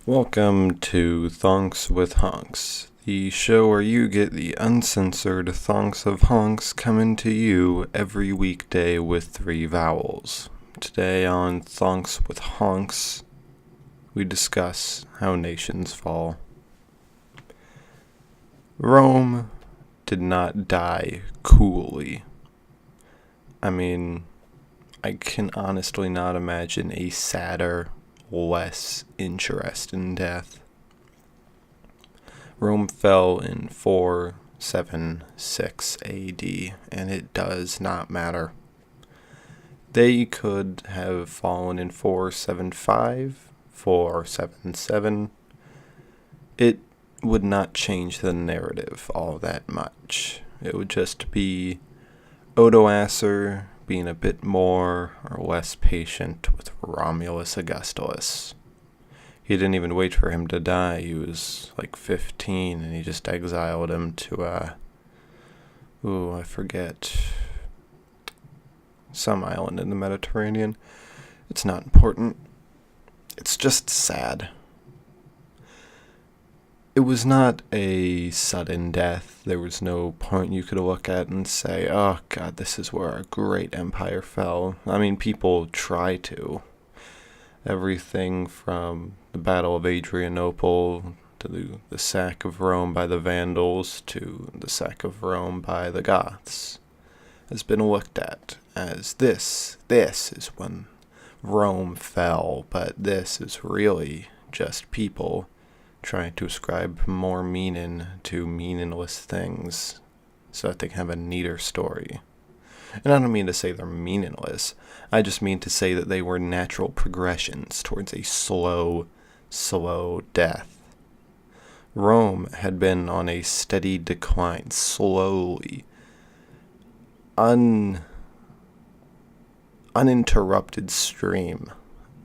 Welcome to Thonks with Honks, the show where you get the uncensored thonks of honks coming to you every weekday with 3 vowels. Today on Thonks with Honks, we discuss how nations fall. Rome did not die coolly. I can honestly not imagine a sadder, less interesting death. Rome fell in 476 AD, and it does not matter. They could have fallen in 475, 477. It would not change the narrative all that much. It would just be Odoacer being a bit more or less patient with Romulus Augustulus. He didn't even wait for him to die. He was like 15 and he just exiled him to, I forget, some island in the Mediterranean. It's not important. It's just sad. It was not a sudden death. There was no point you could look at and say, oh god, this is where a great empire fell. People try to. Everything from the Battle of Adrianople to the sack of Rome by the Vandals to the sack of Rome by the Goths has been looked at as this is when Rome fell, but this is really just people trying to ascribe more meaning to meaningless things so that they can have a neater story. And I don't mean to say they're meaningless. I just mean to say that they were natural progressions towards a slow death. Rome had been on a steady decline, slowly, uninterrupted stream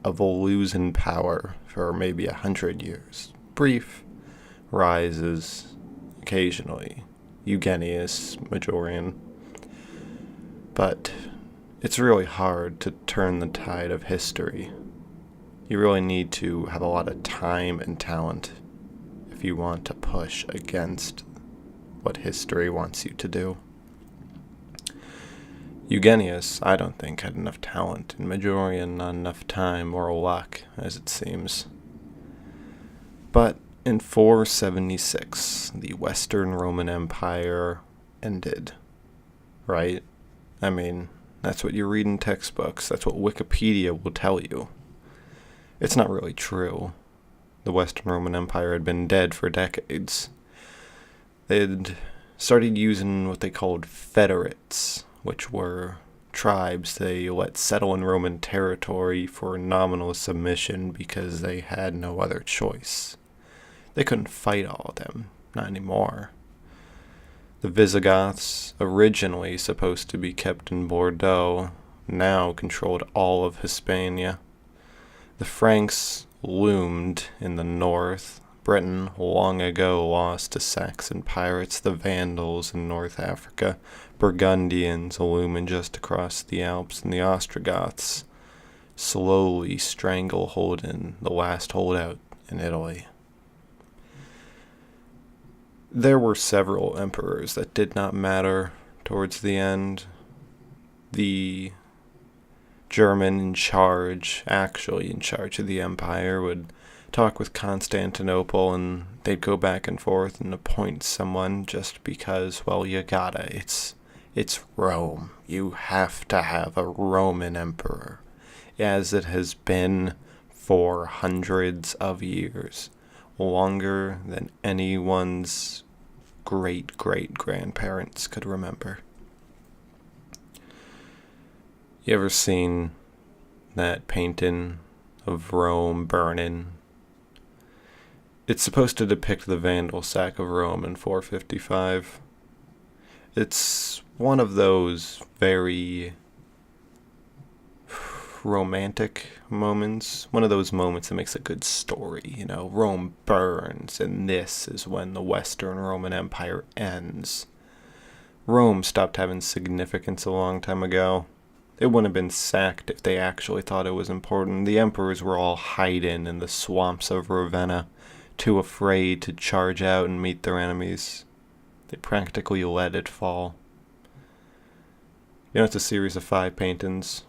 of losing power for maybe 100 years. Brief rises occasionally, Eugenius, Majorian, but it's really hard to turn the tide of history. You really need to have a lot of time and talent if you want to push against what history wants you to do. Eugenius, I don't think, had enough talent, and Majorian not enough time or luck, as it seems. But in 476, the Western Roman Empire ended, right? That's what you read in textbooks. That's what Wikipedia will tell you. It's not really true. The Western Roman Empire had been dead for decades. They had started using what they called federates, which were tribes they let settle in Roman territory for nominal submission because they had no other choice. They couldn't fight all of them, not anymore. The Visigoths, originally supposed to be kept in Bordeaux, now controlled all of Hispania. The Franks loomed in the north. Britain long ago lost to Saxon pirates, the Vandals in North Africa, Burgundians looming just across the Alps, and the Ostrogoths slowly strangleholding the last holdout in Italy. There were several emperors that did not matter towards the end. The German actually in charge of the empire, would talk with Constantinople and they'd go back and forth and appoint someone just because, well, you gotta. It's Rome. You have to have a Roman emperor, as it has been for hundreds of years. Longer than anyone's great-great-grandparents could remember. You ever seen that painting of Rome burning? It's supposed to depict the Vandal sack of Rome in 455. It's one of those very romantic moments, one of those moments that makes a good story. Rome burns, and this is when the Western Roman Empire ends. Rome stopped having significance a long time ago. It wouldn't have been sacked if they actually thought it was important. The emperors were all hiding in the swamps of Ravenna, too afraid to charge out and meet their enemies. They practically let it fall. It's a series of 5 paintings.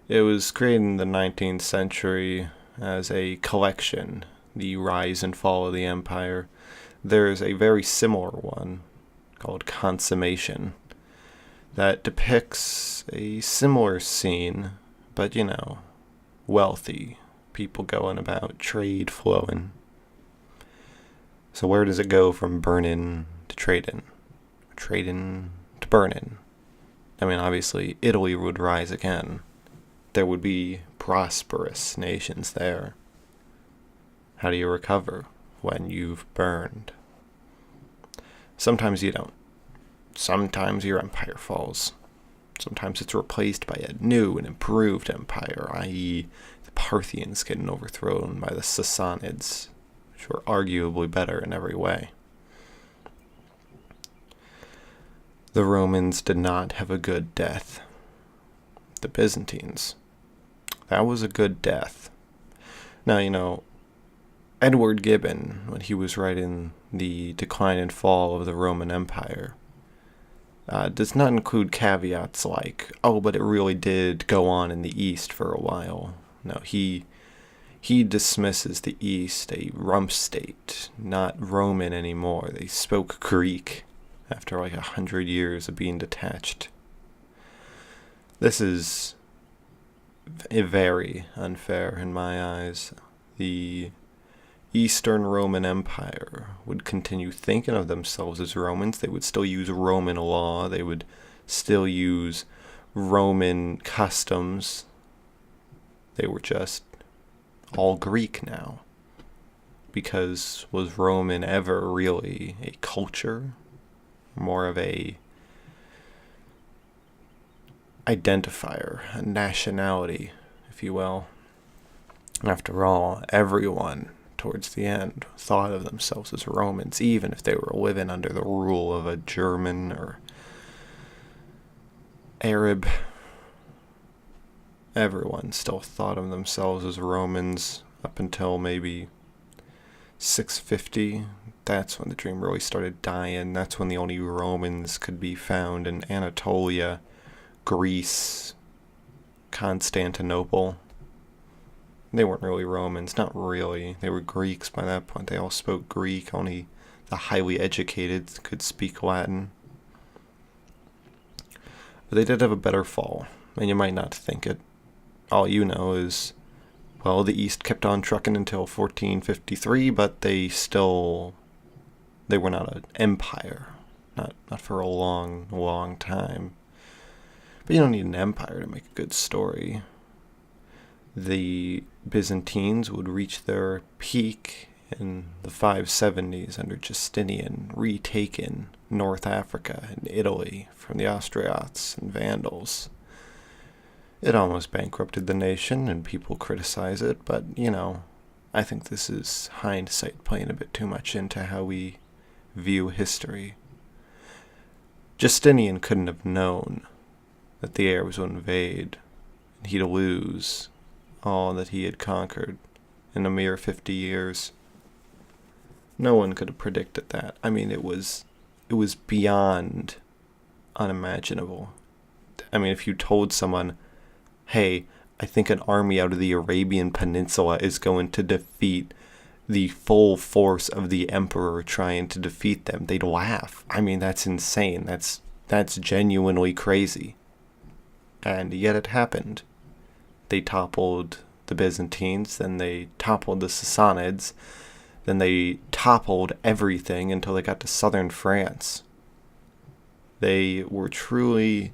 It was created in the 19th century as a collection, the rise and fall of the empire. There's a very similar one called Consummation that depicts a similar scene, but wealthy people going about, trade flowing. So where does it go from burning to trading? Trading to burning? Obviously, Italy would rise again. There would be prosperous nations there. How do you recover when you've burned? Sometimes you don't. Sometimes your empire falls. Sometimes it's replaced by a new and improved empire, i.e. the Parthians getting overthrown by the Sassanids, which were arguably better in every way. The Romans did not have a good death. The Byzantines, that was a good death. Now, Edward Gibbon, when he was writing The Decline and Fall of the Roman Empire, does not include caveats like, but it really did go on in the East for a while. No, he dismisses the East, a rump state, not Roman anymore. They spoke Greek after 100 years of being detached. This is very unfair in my eyes. The Eastern Roman Empire would continue thinking of themselves as Romans. They would still use Roman law. They would still use Roman customs. They were just all Greek now. Because was Roman ever really a culture? More of a identifier, a nationality, if you will. After all, everyone towards the end thought of themselves as Romans, even if they were living under the rule of a German or Arab. Everyone still thought of themselves as Romans up until maybe 650. That's when the dream really started dying. That's when the only Romans could be found in Anatolia, Greece, Constantinople. They weren't really Romans, not really. They were Greeks by that point. They all spoke Greek. Only the highly educated could speak Latin. But they did have a better fall, and you might not think it. All you know is, the East kept on trucking until 1453, but they were not an empire. Not for a long, long time. But you don't need an empire to make a good story. The Byzantines would reach their peak in the 570s under Justinian, retaking North Africa and Italy from the Ostrogoths and Vandals. It almost bankrupted the nation, and people criticize it, but, I think this is hindsight playing a bit too much into how we view history. Justinian couldn't have known that the Arabs would invade, and he'd lose all that he had conquered in a mere 50 years. No one could have predicted that. It was beyond unimaginable. If you told someone, hey, I think an army out of the Arabian Peninsula is going to defeat the full force of the emperor trying to defeat them, they'd laugh. That's insane. That's genuinely crazy. And yet it happened. They toppled the Byzantines, then they toppled the Sassanids, then they toppled everything until they got to southern France. They were truly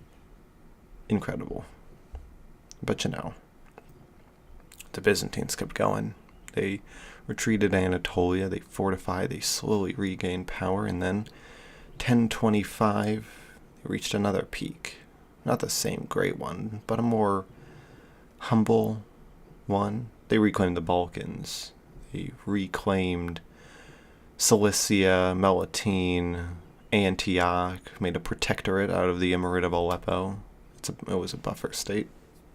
incredible. But the Byzantines kept going. They retreated Anatolia, they fortified, they slowly regained power, and then 1025, they reached another peak. Not the same great one, but a more humble one. They reclaimed the Balkans. They reclaimed Cilicia, Melitene, Antioch, made a protectorate out of the Emirate of Aleppo. It was a buffer state.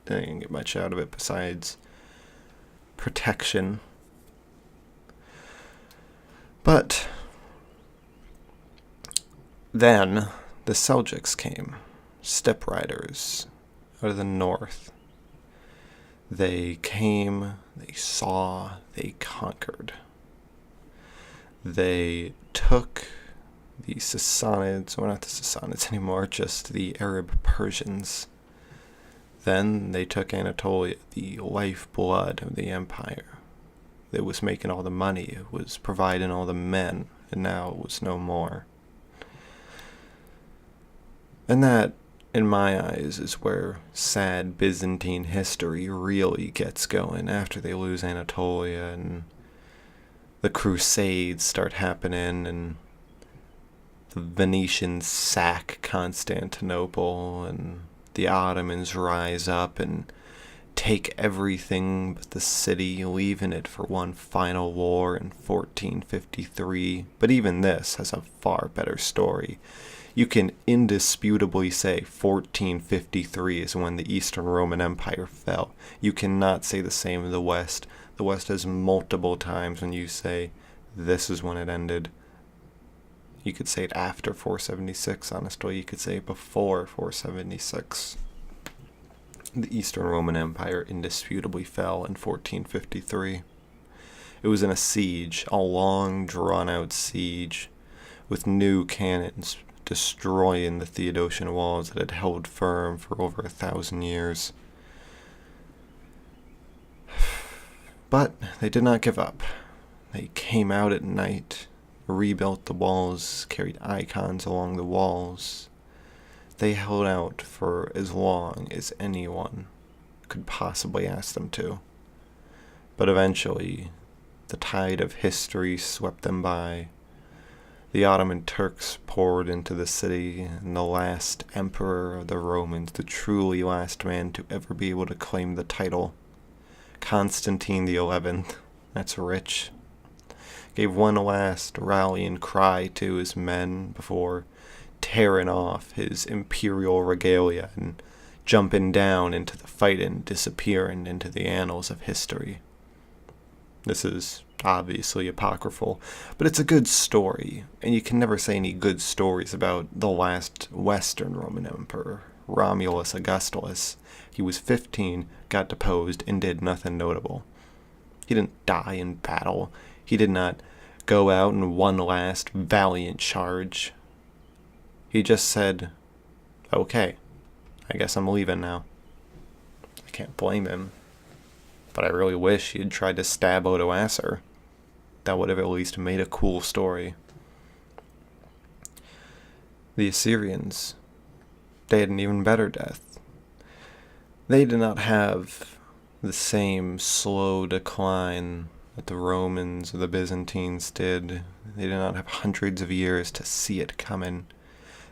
They didn't get much out of it besides protection. But then the Seljuks came, steppe riders out of the north. They came, they saw, they conquered. They took the Sassanids, or not the Sassanids anymore, just the Arab Persians. Then they took Anatolia, the lifeblood of the empire. It was making all the money, it was providing all the men, and now it was no more. And that, in my eyes, is where sad Byzantine history really gets going after they lose Anatolia and the Crusades start happening and the Venetians sack Constantinople and the Ottomans rise up and take everything but the city, leaving it for one final war in 1453. But even this has a far better story. You can indisputably say 1453 is when the Eastern Roman Empire fell. You cannot say the same of the West. The West has multiple times when you say this is when it ended. You could say it after 476, honestly. You could say it before 476. The Eastern Roman Empire indisputably fell in 1453. It was in a siege, a long, drawn-out siege, with new cannons destroying the Theodosian walls that had held firm for over 1,000 years. But they did not give up. They came out at night, rebuilt the walls, carried icons along the walls. They held out for as long as anyone could possibly ask them to. But eventually, the tide of history swept them by. The Ottoman Turks poured into the city, and the last emperor of the Romans, the truly last man to ever be able to claim the title, Constantine the 11th, that's rich, gave one last rallying cry to his men before tearing off his imperial regalia and jumping down into the fight and disappearing into the annals of history. This is obviously apocryphal, but it's a good story, and you can never say any good stories about the last Western Roman emperor, Romulus Augustulus. He was 15, got deposed, and did nothing notable. He didn't die in battle. He did not go out in one last valiant charge. He just said, okay, I guess I'm leaving now. I can't blame him, but I really wish he had tried to stab Odoacer. That would have at least made a cool story. The Assyrians, they had an even better death. They did not have the same slow decline that the Romans or the Byzantines did. They did not have hundreds of years to see it coming.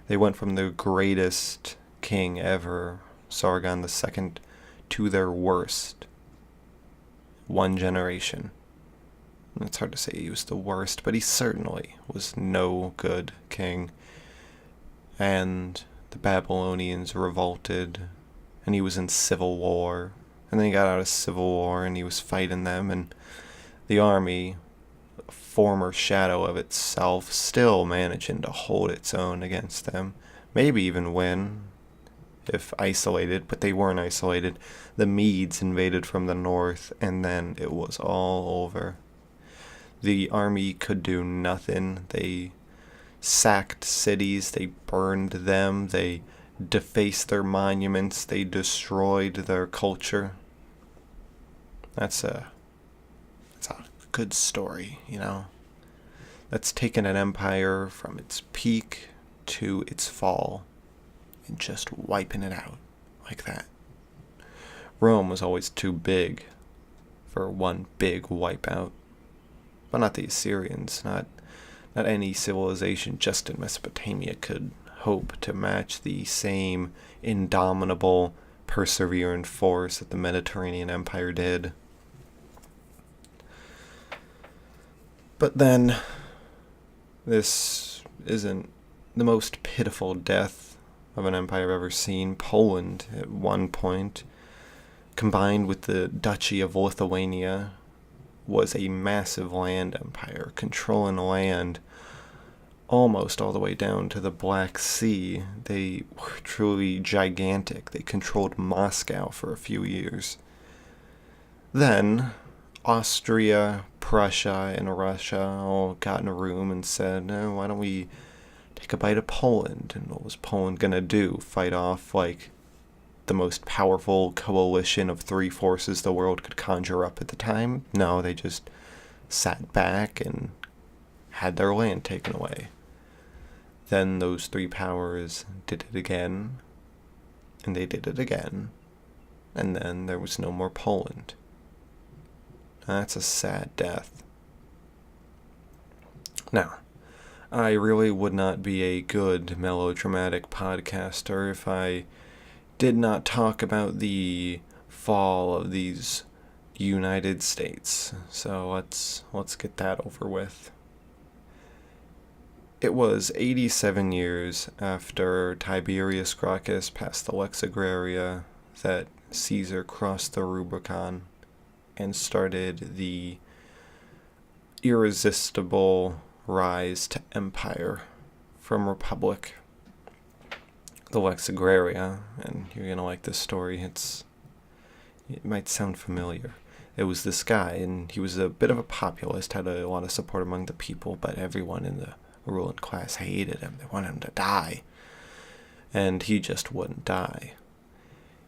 They went from their greatest king ever, Sargon II, to their worst. One generation. It's hard to say he was the worst, but he certainly was no good king. And the Babylonians revolted, and he was in civil war. And then he got out of civil war, and he was fighting them, and the army, a former shadow of itself, still managing to hold its own against them. Maybe even win, if isolated, but they weren't isolated. The Medes invaded from the north, and then it was all over. The army could do nothing. They sacked cities, they burned them, they defaced their monuments, they destroyed their culture. That's a good story, you know? That's taken an empire from its peak to its fall and just wiping it out like that. Rome was always too big for one big wipeout. But not the Assyrians, not any civilization just in Mesopotamia could hope to match the same indomitable, persevering force that the Mediterranean Empire did. But then, this isn't the most pitiful death of an empire I've ever seen. Poland, at one point, combined with the Duchy of Lithuania, was a massive land empire, controlling land almost all the way down to the Black Sea. They were truly gigantic. They controlled Moscow for a few years. Then, Austria, Prussia, and Russia all got in a room and said, why don't we take a bite of Poland? And what was Poland gonna do? Fight off, like, the most powerful coalition of three forces the world could conjure up at the time? No, they just sat back and had their land taken away. Then those three powers did it again, and they did it again, and then there was no more Poland. That's a sad death. Now, I really would not be a good melodramatic podcaster if I did not talk about the fall of these United States. So let's get that over with. It was 87 years after Tiberius Gracchus passed the Lex Agraria that Caesar crossed the Rubicon and started the irresistible rise to empire from republic. The Lex Agraria, and you're going to like this story, it might sound familiar. It was this guy, and he was a bit of a populist, had a lot of support among the people, but everyone in the ruling class hated him. They wanted him to die. And he just wouldn't die.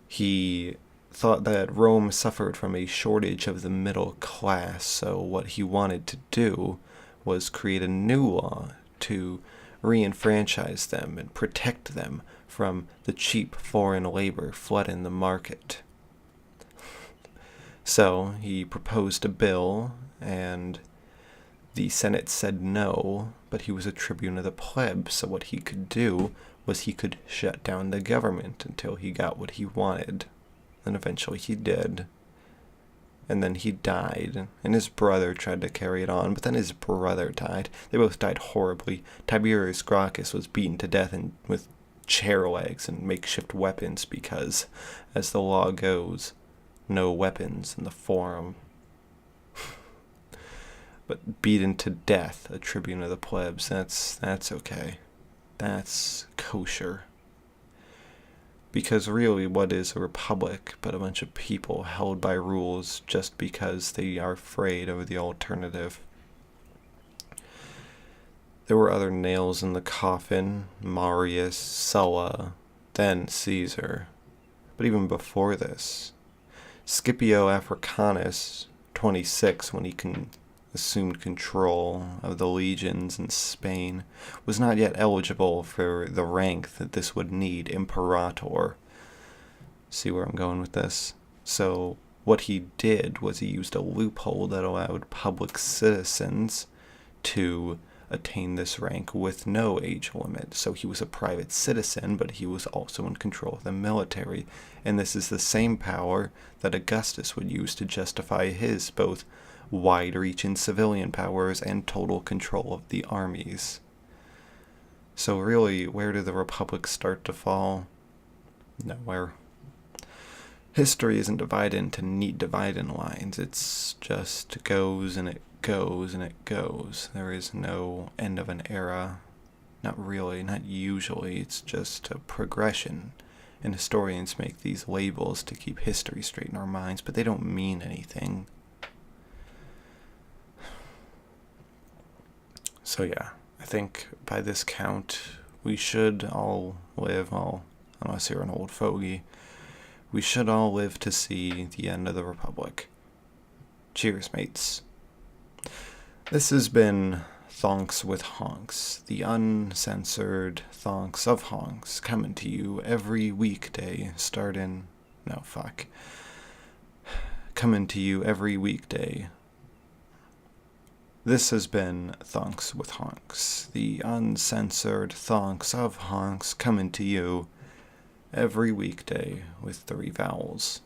He thought that Rome suffered from a shortage of the middle class, so what he wanted to do was create a new law to re-enfranchise them and protect them from the cheap foreign labor flooding the market. So he proposed a bill, and the Senate said no, but he was a tribune of the plebs, so what he could do was he could shut down the government until he got what he wanted. And eventually he did. And then he died, and his brother tried to carry it on, but then his brother died. They both died horribly. Tiberius Gracchus was beaten to death with chair legs and makeshift weapons because, as the law goes, no weapons in the forum. But beaten to death, a tribune of the plebs, that's okay. That's kosher. Because really, what is a republic but a bunch of people held by rules just because they are afraid of the alternative? There were other nails in the coffin: Marius, Sulla, then Caesar. But even before this, Scipio Africanus, 26, when he assumed control of the legions in Spain, was not yet eligible for the rank that this would need, imperator. See where I'm going with this? So what he did was he used a loophole that allowed public citizens to attain this rank with no age limit. So he was a private citizen, but he was also in control of the military. And this is the same power that Augustus would use to justify his both wide-reaching civilian powers and total control of the armies. So really, where did the Republic start to fall? Nowhere. History isn't divided into neat dividing lines. It's just goes and it goes and it goes. There is no end of an era. Not really, not usually. It's just a progression. And historians make these labels to keep history straight in our minds, but they don't mean anything. So yeah, I think by this count, we should all live, unless you're an old fogey, we should all live to see the end of the Republic. Cheers, mates. This has been Thonks with Honks, the uncensored Thonks of Honks, coming to you every weekday, coming to you every weekday. This has been Thonks with Honks, the uncensored Thonks of Honks, coming to you every weekday with 3 vowels.